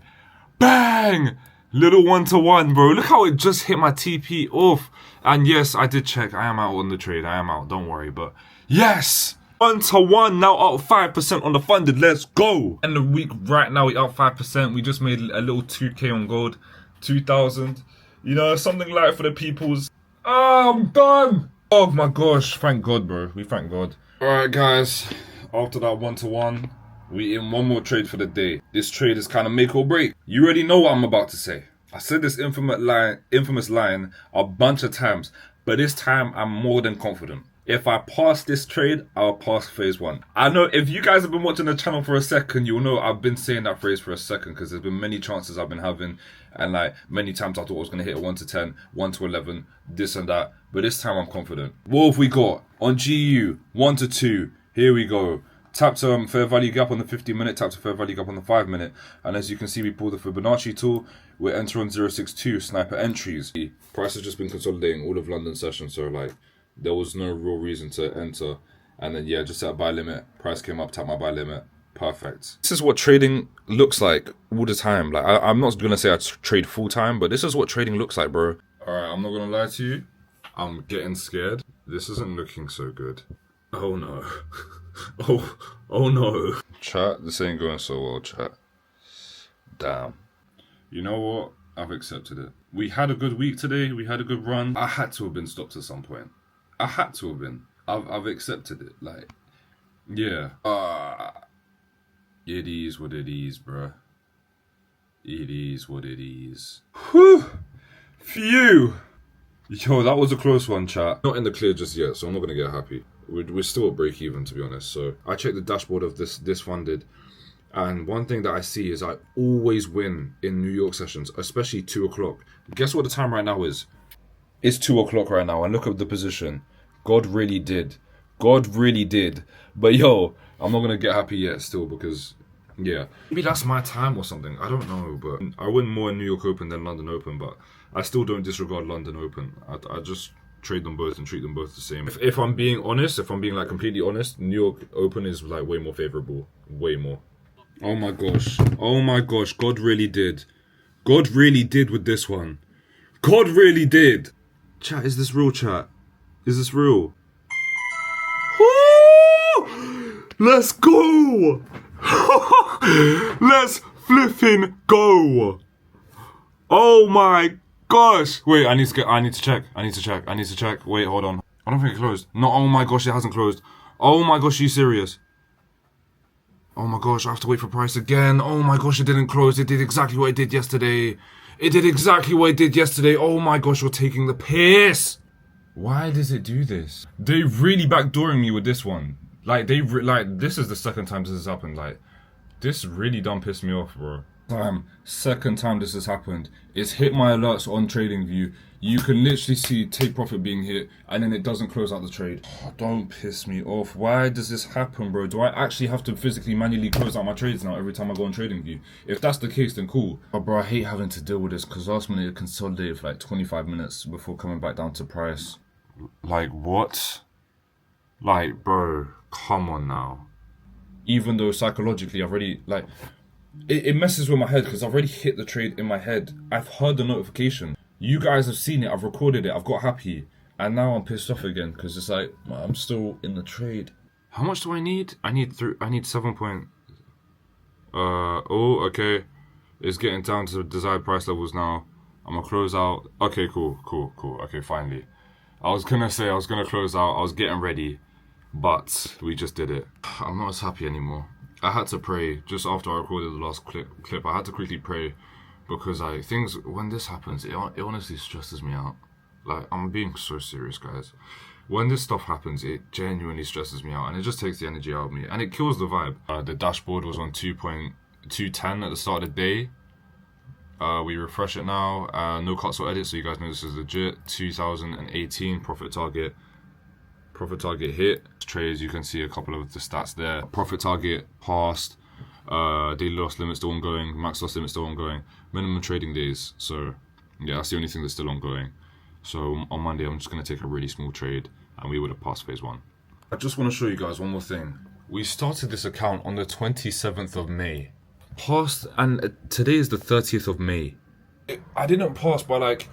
Bang! Little 1-to-1, bro. Look how it just hit my TP off. And yes, I did check. I am out on the trade. I am out. Don't worry. But yes! 1-to-1. Now out 5% on the funded. Let's go! End of the week right now, we out 5%. We just made a little 2K on gold. 2,000. You know, something light for the peoples. Oh, I'm done! Oh my gosh. Thank God, bro. We thank God. Alright, guys. After that 1-to-1. We in one more trade for the day. This trade is kind of make or break. You already know what I'm about to say. I said this infamous line a bunch of times, but this time I'm more than confident. If I pass this trade, I'll pass phase 1. I know if you guys have been watching the channel for a second, you'll know I've been saying that phrase for a second because there's been many chances I've been having, and like many times I thought I was going to hit a 1-to-10, 1-to-11, this and that, but this time I'm confident. What have we got? On GU, 1-to-2, here we go. Tap to fair value gap on the 15-minute, tap to fair value gap on the 5-minute. And as you can see, we pull the Fibonacci tool. We're entering 062 sniper entries. The price has just been consolidating all of London session, so like there was no real reason to enter. And then yeah, just set a buy limit. Price came up, tap my buy limit. Perfect. This is what trading looks like all the time. Like I'm not gonna say I trade full time, but this is what trading looks like, bro. Alright, I'm not gonna lie to you. I'm getting scared. This isn't looking so good. Oh no. Oh no. Chat, this ain't going so well, chat. Damn. You know what? I've accepted it. We had a good week today. We had a good run. I had to have been stopped at some point. I had to have been. I've accepted it. Like, yeah. It is what it is, bruh. It is what it is. Whew. Phew. Yo, that was a close one, chat. Not in the clear just yet, so I'm not gonna get happy. We're still at break even, to be honest. So I checked the dashboard of this funded, and one thing that I see is I always win in New York sessions, especially 2 o'clock. Guess what the time right now is? It's 2 o'clock right now, and look at the position. God really did. God really did. But yo, I'm not gonna get happy yet still because yeah, maybe that's my time or something. I don't know, but I win more in New York Open than London Open, but I still don't disregard London Open. I just trade them both and treat them both the same. If I'm being honest, if I'm being like completely honest, New York Open is like way more favorable, way more. Oh my gosh, God really did. God really did with this one. God really did. Chat, is this real, chat? Is this real? Woo! Let's go! Let's flipping go! Oh my gosh! Wait, I need to check. Wait, hold on. I don't think it closed. No, oh my gosh, it hasn't closed. Oh my gosh, are you serious? Oh my gosh, I have to wait for price again. Oh my gosh, it didn't close. It did exactly what it did yesterday. Oh my gosh, you're taking the piss. Why does it do this? They really backdooring me with this one. Like, this is the second time this has happened. Like, this really done pissed me off, bro. Second time this has happened. It's hit my alerts on TradingView. You can literally see take profit being hit, and then it doesn't close out the trade. Oh, don't piss me off. Why does this happen, bro? Do I actually have to physically manually close out my trades now every time I go on TradingView? If that's the case, then cool. Oh, bro, I hate having to deal with this because last minute it consolidated for like 25 minutes before coming back down to price. Like, what? Like, bro, come on now. Even though psychologically I've already, like, it messes with my head because I've already hit the trade in my head. I've heard the notification. You guys have seen it. I've recorded it. I've got happy. And now I'm pissed off again because it's like, I'm still in the trade. How much do I need? I need 7 point... Oh, okay. It's getting down to the desired price levels now. I'm gonna close out. Okay, cool. Okay, finally. I was gonna say I was gonna close out. I was getting ready, but we just did it. I'm not as happy anymore. I had to pray just after I recorded the last clip. I had to quickly pray because when this happens, it honestly stresses me out. Like, I'm being so serious, guys. When this stuff happens, it genuinely stresses me out and it just takes the energy out of me and it kills the vibe. The dashboard was on 2.210 at the start of the day. We refresh it now, no cuts or edits, so you guys know this is legit. 2018 profit target hit. Trades, you can see a couple of the stats there. Profit target passed, daily loss limit still ongoing, max loss limit still ongoing, minimum trading days. So yeah, that's the only thing that's still ongoing. So on Monday, I'm just gonna take a really small trade and we would have passed phase 1. I just wanna show you guys one more thing. We started this account on the 27th of May. And today is the 30th of May. I didn't pass by like,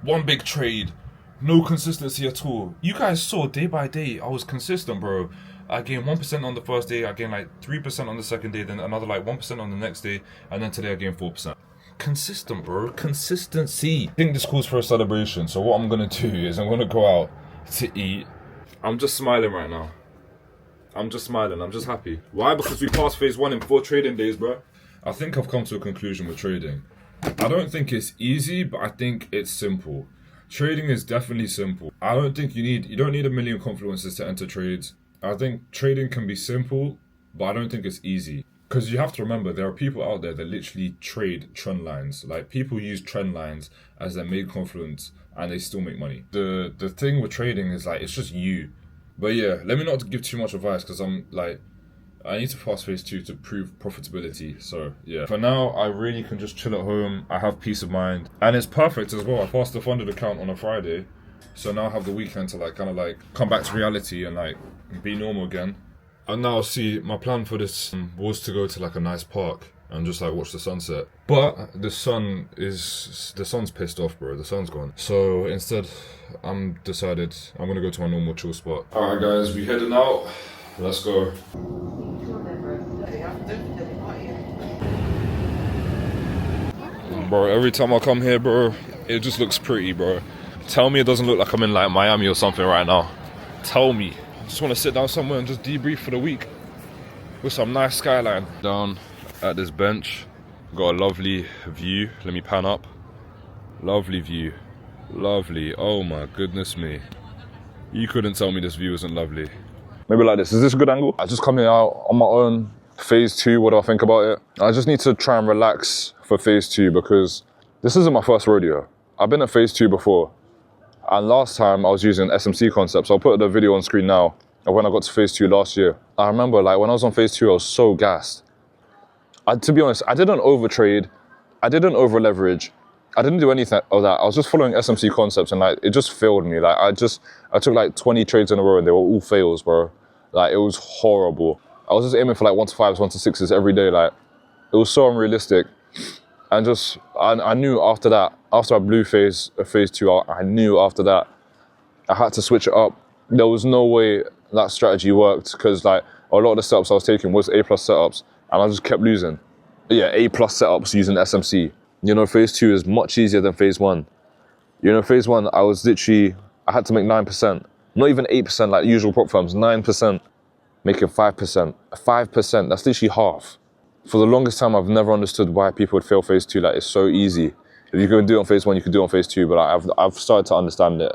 one big trade, no consistency at all. You guys saw day by day, I was consistent, bro. I gained 1% on the first day, I gained like 3% on the second day, then another like 1% on the next day, and then today I gained 4%. Consistent, bro. Consistency. I think this calls for a celebration, so what I'm gonna do is I'm gonna go out to eat. I'm just smiling right now. I'm just smiling, I'm just happy. Why? Because we passed phase 1 in 4 trading days, bro. I think I've come to a conclusion with trading. I don't think it's easy, but I think it's simple. Trading is definitely simple. I don't think you don't need a million confluences to enter trades. I think trading can be simple, but I don't think it's easy. Because you have to remember, there are people out there that literally trade trend lines. Like, people use trend lines as their main confluence and they still make money. The thing with trading is like, it's just you. But yeah, let me not give too much advice because I need to pass phase 2 to prove profitability. So yeah, for now, I really can just chill at home. I have peace of mind. And it's perfect as well. I passed the funded account on a Friday. So now I have the weekend to come back to reality and be normal again. And now, see, my plan for this was to go to a nice park and just watch the sunset. But the sun's pissed off, bro. The sun's gone. So instead, I'm gonna go to my normal chill spot. All right, guys, we heading out. Let's go. Bro, every time I come here, bro, it just looks pretty, bro. Tell me it doesn't look like I'm in Miami or something right now. Tell me. Just want to sit down somewhere and just debrief for the week with some nice skyline. Down at this bench, got a lovely view. Let me pan up. Lovely view. Lovely. Oh my goodness me. You couldn't tell me this view isn't lovely. Maybe like this. Is this a good angle? I just come here out on my own. Phase 2, what do I think about it? I just need to try and relax for phase 2 because this isn't my first rodeo. I've been at phase 2 before. And last time I was using SMC concepts. I'll put the video on screen now of when I got to phase 2 last year. I remember when I was on phase 2, I was so gassed. To be honest, I didn't overtrade. I didn't over leverage. I didn't do anything of that. I was just following SMC concepts and it just failed me. I took 20 trades in a row and they were all fails, bro. It was horrible. I was just aiming for 1 to 5s, 1 to 6s every day. It was so unrealistic. And I knew after that, after I blew phase 2 out, I knew after that I had to switch it up. There was no way that strategy worked because a lot of the setups I was taking was A+ setups and I just kept losing. Yeah, A+ setups using SMC. Phase 2 is much easier than phase 1. Phase 1, I had to make 9%. Not even 8% like usual prop firms, 9%. Making 5%. 5%, that's literally half. For the longest time, I've never understood why people would fail phase 2. It's so easy. If you can do it on phase 1, you can do it on phase 2, but I've started to understand it.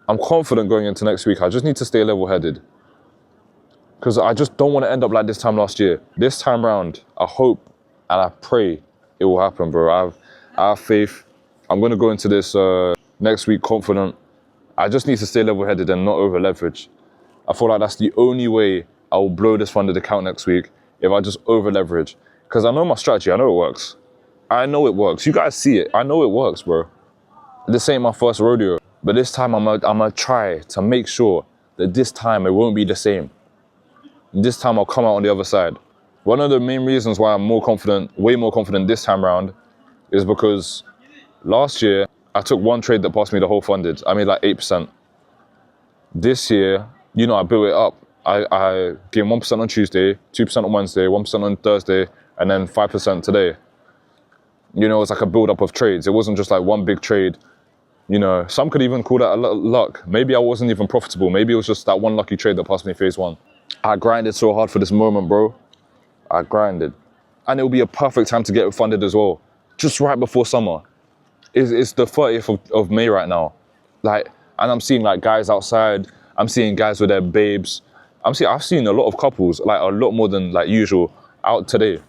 I'm confident going into next week. I just need to stay level-headed. Because I just don't want to end up like this time last year. This time round, I hope and I pray it will happen, bro. I have faith. I'm going to go into this next week confident. I just need to stay level-headed and not over-leverage. I feel like that's the only way I will blow this funded account next week, if I just over-leverage. Because I know my strategy, I know it works. I know it works. You guys see it. I know it works, bro. This ain't my first rodeo. But this time I'm gonna try to make sure that this time it won't be the same. This time I'll come out on the other side. One of the main reasons why I'm more confident, way more confident this time round, is because last year I took one trade that passed me the whole funded. I made 8%. This year, I built it up. I gained 1% on Tuesday, 2% on Wednesday, 1% on Thursday, and then 5% today. You know, it's like a build-up of trades. It wasn't just like one big trade. You know, some could even call that a luck. Maybe I wasn't even profitable. Maybe it was just that one lucky trade that passed me phase 1. I grinded so hard for this moment, bro. I grinded. And it'll be a perfect time to get funded as well. Just right before summer. It's the 30th of May right now. Like, and I'm seeing like guys outside. I'm seeing guys with their babes. I've seen a lot of couples, like a lot more than like usual, out today.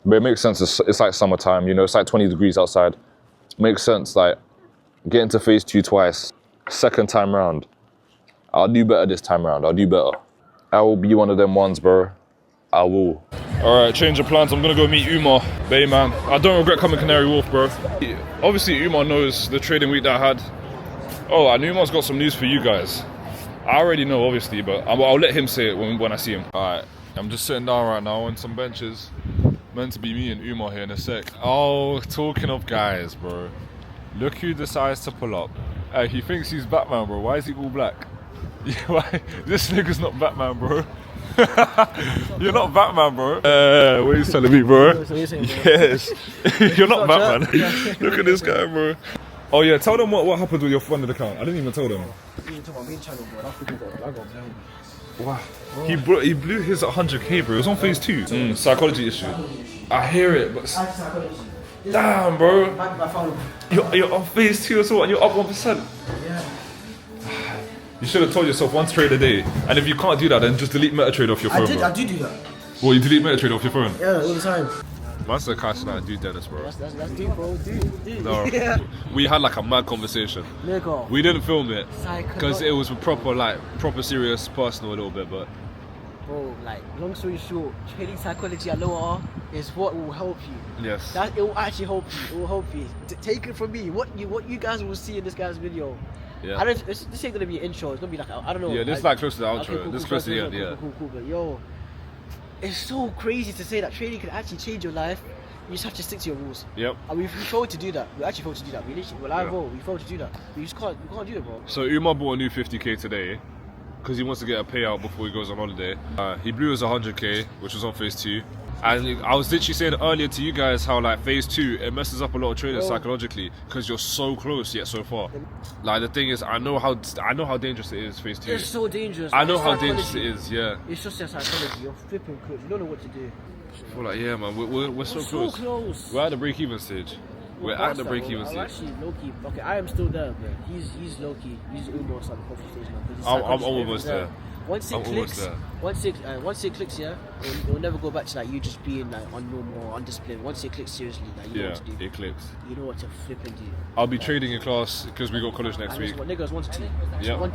But it makes sense. It's like summertime, you know. It's like 20 degrees outside. Makes sense. Like getting to phase 2 twice. Second time round. I'll do better this time round. I'll do better. I will be one of them ones, bro. I will. All right, change of plans. I'm gonna go meet Umar. Bay man, I don't regret coming Canary Wharf, bro. Obviously, Umar knows the trading week that I had. Oh, and Umar's got some news for you guys. I already know, obviously, but I'll let him say it when I see him. All right, I'm just sitting down right now on some benches. Meant to be me and Umar here in a sec. Oh, talking of guys, bro. Look who decides to pull up. He thinks he's Batman, bro. Why is he all black? Yeah, why? This nigga's not Batman, bro. You're not Batman, bro. What are you telling me, bro? Yes. You're not Batman. Look at this guy, bro. Oh yeah, tell them what happened with your funded account. I didn't even tell them. Wow. He blew his 100k, bro. It was on phase 2. Psychology issue. I hear it, but damn, bro. You're on phase 2 as well, and you're up 1%. Yeah. You should have told yourself one trade a day, and if you can't do that, then just delete MetaTrade off your phone. I do that. Well, you delete MetaTrade off your phone? Yeah, all the time. That's the kind of shit I do, Dennis, bro. That's deep, bro. Dude. No, Yeah. We had like a mad conversation. Nigga. We didn't film it because it was proper serious, personal a little bit, but. Bro, like, long story short, trading psychology at lower R is what will help you. Yes. It will actually help you. It will help you. Take it from me. What you guys will see in this guy's video. Yeah. This ain't gonna be an intro. It's gonna be like I don't know. Yeah, this is like close to the outro. Okay, cool, this cool, close to the end. cool, Yeah. Cool. But yo, it's so crazy to say that trading can actually change your life. You just have to stick to your rules. Yep. And we failed to do that. We actually failed to do that. We failed to do that. We can't do it, bro. So Umar bought a new 50k today because he wants to get a payout before he goes on holiday. He blew his 100k, which was on phase 2. And I was literally saying earlier to you guys how like phase 2 it messes up a lot of traders psychologically because you're so close yet so far. Like the thing is, I know how dangerous it is phase 2. It's so dangerous. I know how dangerous it is. Yeah. It's just your psychology. You're flipping quick. You don't know what to do. I feel like yeah, man, we're so close. So close. We're at the break-even stage. We're at the break-even stage. I'm actually low-key. Okay, I am still there, but he's low-key. He's almost at the coffee stage now. I'm almost there. Once it clicks, yeah, it'll never go back to like you just being like unnormal or undisciplined. Once it clicks seriously, like you know what to do. It clicks. You know what to flip and do. I'll be trading in class because we got college next week. What niggas 1 to 2. Yeah. 1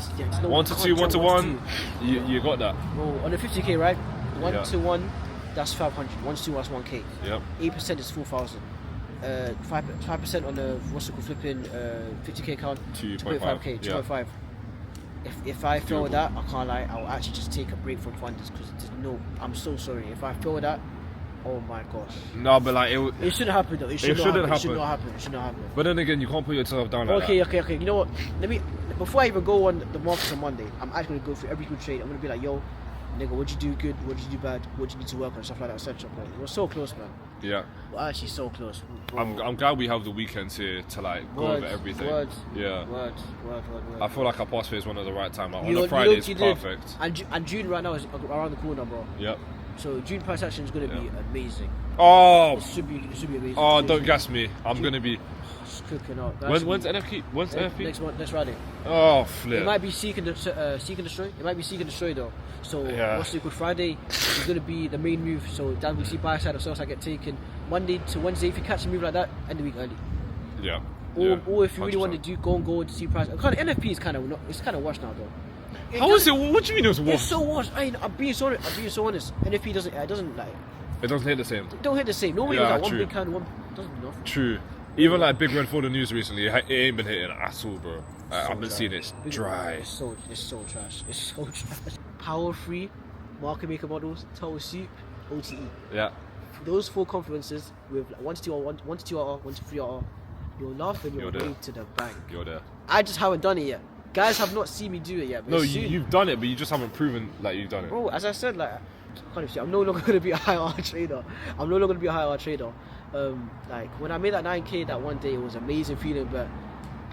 to 2, 1 to 1. You got that. Bro, on the 50k, right? 1 to 1, that's 500. 1 to 2, that's 1k. Yep. 8% is 4,000. 5% on the what's it called flipping 50k account. 2.5k. 2.5. If I fail with that, I can't lie, I'll actually just take a break from funders because I'm so sorry. If I fail with that, oh my gosh. No, but like it shouldn't happen though. It should not happen. But then again, you can't put yourself down like that. Okay. You know what? Before I even go on the markets on Monday, I'm actually gonna go through every good trade. I'm gonna be like, yo, nigga, what'd you do good? What'd you do bad? What you need to work on? Stuff like that, etc. We're so close, man. Yeah. We're actually so close. I'm glad we have the weekends here to like go over everything. Words. I feel like I passed phase 1 at the right time. Like, on a Friday, it's perfect. And June right now is around the corner, bro. Yep. So June price action is gonna be amazing. Oh. It should be amazing. Oh, don't gas me. I'm gonna be. It's cooking up. When's NFP? When's NFP? Next Friday. Oh, flip. It might be seek and destroy. It might be seek and destroy though. So what's it called? Friday is gonna be the main move. So that we see buy side or sell side get taken. Monday to Wednesday, if you catch a move like that, end the week early. Yeah. Or if you really want to do go and go to see price. Kind of NFP is kind of washed now though. How is it? What do you mean it was washed? It's so washed. I'm being so honest. NFP doesn't like. It doesn't hit the same. Don't hit the same. Normally like one big kind, one doesn't enough. True. Even like Big Red for the news recently, it ain't been hitting at all, bro. I've been seeing it dry. It's so trash. It's so trash. Power free, market maker models, total soup, OTE. Yeah. Those 4 conferences with 1 to 2 RR, 1 to 2 RR, 1 to 3 RR, you're laughing your way to the bank. You're there. I just haven't done it yet. Guys have not seen me do it yet. No, you've done it, but you just haven't proven like you've done it. Bro, as I said, like I'm no longer gonna be a high R trader. I'm no longer gonna be a high R trader. Like when I made that 9K that one day, it was an amazing feeling. But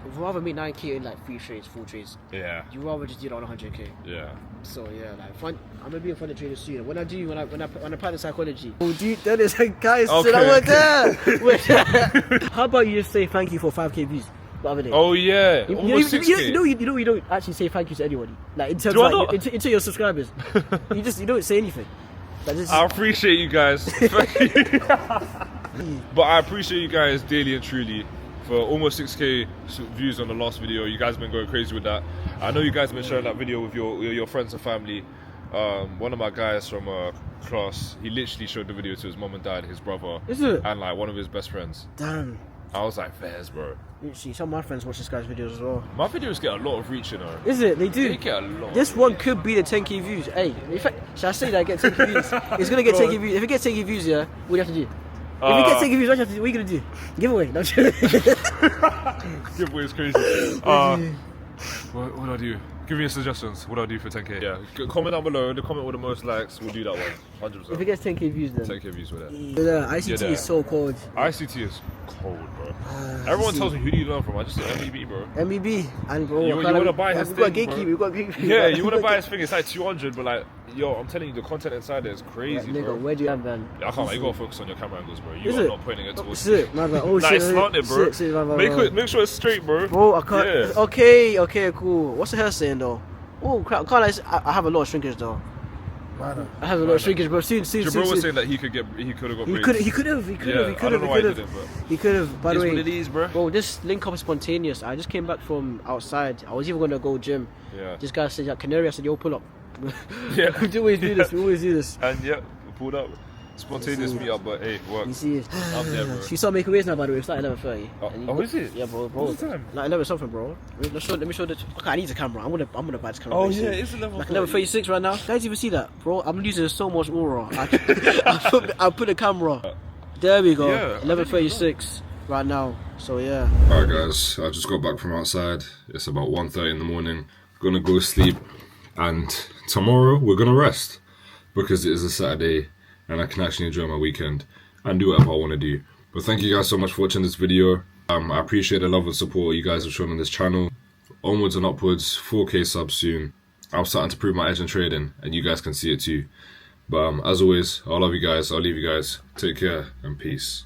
I'd rather make 9K in like 3 trades, 4 trades. Yeah. You rather just do it on 100K. Yeah. So yeah, like fun. I'm gonna be a fun trader soon. When I apply the psychology. Oh, dude, that is like guys. Okay. There. How about you just say thank you for 5K views the other day? Oh yeah. You Almost 6K. you don't actually say thank you to anybody. Like in terms Do I of not? like, into your subscribers, you don't say anything. Like, just, I appreciate you guys. But I appreciate you guys daily and truly for almost 6K views on the last video. You guys have been going crazy with that. I know you guys have been sharing that video with your friends and family. One of my guys from class, he literally showed the video to his mom and dad, his brother, Is it? and like one of his best friends. Damn. I was like, fairs, bro. See, some of my friends watch this guy's videos as well. My videos get a lot of reach, you know. Is it? They do. They get a lot. This one could be the 10K views. Hey, in fact, should I say that I get 10K views? It's gonna get 10K views. If it gets 10K views, yeah, what do you have to do? If it gets 10K views, what are you gonna do? Giveaway. No, Giveaway is crazy. What do I do? Give me your suggestions. What do I do for 10K? Yeah, comment down below. The comment with the most likes, we'll do that one. 100%. if it gets 10K views, then 10K views with it. Yeah, ICT is so cold. ICT is cold, bro. Everyone tells me, who do you learn from? I just say MEB, bro. MEB and bro, You wanna buy his we've got thing, gatekeep. We've got gatekeep. Yeah, you want to buy his thing, it's like 200, but like, yo, I'm telling you, the content inside there is crazy, Nigga, bro. where do you have, man? I can't, you gotta focus on your camera angles, bro. You Is are it? not pointing it towards Shit, my bad. Oh Nah, shit. it's slanted, bro. Shit, my bad, Make sure it's straight, bro. Bro, I can't. Yeah. Okay, cool. What's the hair saying though? Oh crap! I have a lot of shrinkage though. I have a lot of shrinkage, bro. Soon. Jabro was saying that he could have got braids. He could have. I don't know why he didn't, but He could have. By the it's way, what it is, bro. this link up is spontaneous. I just came back from outside. I was even gonna go gym. Yeah. This guy said, "Canary." I said, "Yo, pull up." Yeah. We always do this. We always do this. And yeah, we pulled up. Spontaneous meetup, but hey, You works. see it. I'm there, bro. She started making waves now. By the way, it's like 11:30. Oh, is it? Yeah, bro. What's the time? Like 11 something, bro. Let me show the. Okay, I need a camera. I'm gonna buy this camera. Oh very yeah, soon. it's a level. Like 11:36 right now. Guys, even see that, bro? I'm losing so much aura. I put the camera. There we go. Yeah, 11:36 right now. So yeah. Alright guys, I just got back from outside. It's about 1:30 in the morning. Gonna go sleep, and tomorrow we're gonna rest because it is a Saturday and I can actually enjoy my weekend and do whatever I want to do. But thank you guys so much for watching this video. I appreciate the love and support you guys have shown on this channel. Onwards and upwards, 4K subs soon. I'm starting to prove my edge in trading, and you guys can see it too. But as always, I love you guys. I'll leave you guys. Take care and peace.